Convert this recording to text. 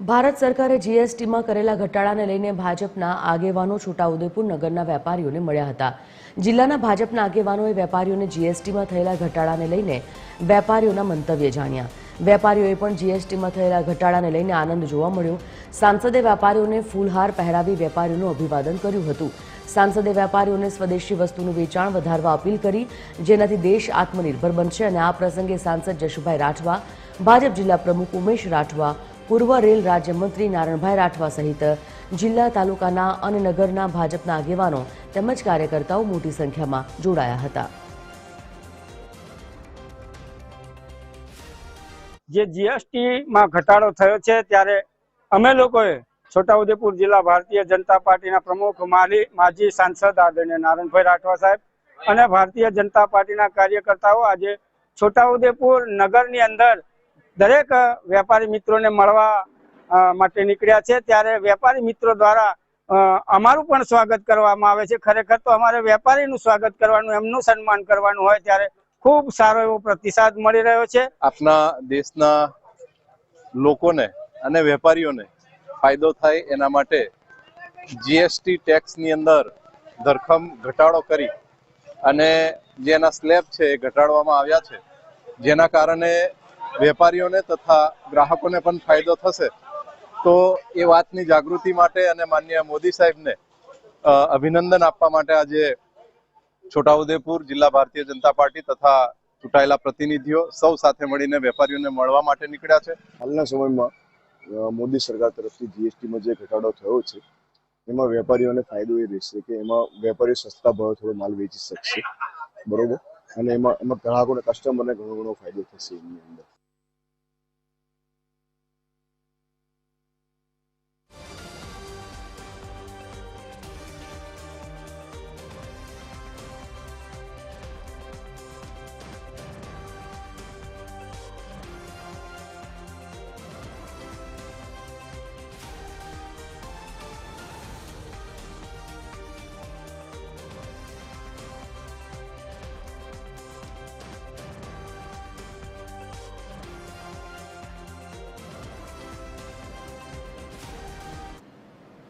ભારત સરકારે જીએસટીમાં કરેલા ઘટાડાને લઈને ભાજપના આગેવાનો છોટાઉદેપુર નગરના વેપારીઓને મળ્યા હતા। જિલ્લાના ભાજપના આગેવાનોએ વેપારીઓને જીએસટીમાં થયેલા ઘટાડાને લઈને વેપારીઓના મંતવ્ય જાણ્યા। વેપારીઓએ પણ જીએસટીમાં થયેલા ઘટાડાને લઈને આનંદ જોવા મળ્યો। સાંસદે વેપારીઓને ફૂલહાર પહેરાવી વેપારીઓનું અભિવાદન કર્યું હતું। સાંસદે વેપારીઓને સ્વદેશી વસ્તુનું વેચાણ વધારવા અપીલ કરી, જેનાથી દેશ આત્મનિર્ભર બનશે। અને આ પ્રસંગે સાંસદ જશુભાઈ રાઠવા, ભાજપ જિલ્લા પ્રમુખ ઉમેશ રાઠવા, પૂર્વ રેલ રાજ્યમંત્રી નારણભાઈ રાઠવા સહિત જિલ્લા, તાલુકાના અને નગરના ભાજપના આગેવાનો તેમજ કાર્યકર્તાઓ મોટી સંખ્યામાં જોડાયા હતા। જે જીએસટી માં ઘટાડો થયો છે ત્યારે અમે લોકોએ છોટાઉદેપુર જિલ્લા ભારતીય જનતા પાર્ટીના પ્રમુખ માજી સાંસદ આદરણીય નારણભાઈ રાઠવા સાહેબ અને ભારતીય જનતા પાર્ટીના કાર્યકર્તાઓ આજે છોટાઉદેપુર નગરની અંદર દરેક વેપારી મિત્રોને મળવા માટે નીકળ્યા છે। ત્યારે વેપારી મિત્રો દ્વારા અમારું પણ સ્વાગત કરવામાં આવે છે। ખરેખર તો અમારે વેપારીનું સ્વાગત કરવાનું, એમનું સન્માન કરવાનું હોય ત્યારે ખૂબ સારો એવો પ્રતિસાદ મળી રહ્યો છે। આપના દેશના લોકોને અને વેપારીઓને ફાયદો થાય એના માટે જીએસટી ટેક્સની અંદર ધરખમ ઘટાડો કરી અને જેના સ્લેબ છે એ ઘટાડવામાં આવ્યા છે, જેના કારણે વેપારીઓને તથા ગ્રાહકોને પણ ફાયદો થશે। તો એ વાતની જાગૃતિ માટે અને માનનીય મોદી સાહેબને અભિનંદન આપવા માટે આજે છોટાઉદેપુર જિલ્લા ભારતીય જનતા પાર્ટી તથા ચૂંટાયેલા પ્રતિનિધિઓ સૌ સાથે મળીને વેપારીઓને મળવા માટે નીકળ્યા છે। હાલના સમયમાં મોદી સરકાર તરફથી જીએસટીમાં જે ઘટાડો થયો છે એમાં વેપારીઓને ફાયદો એ રહેશે કે એમાં વેપારીઓ સસ્તા ભાવે થોડો માલ વેચી શકશે, બરોબર, અને એમાં ગ્રાહકોને, કસ્ટમરને ઘણો ફાયદો થશે એની અંદર।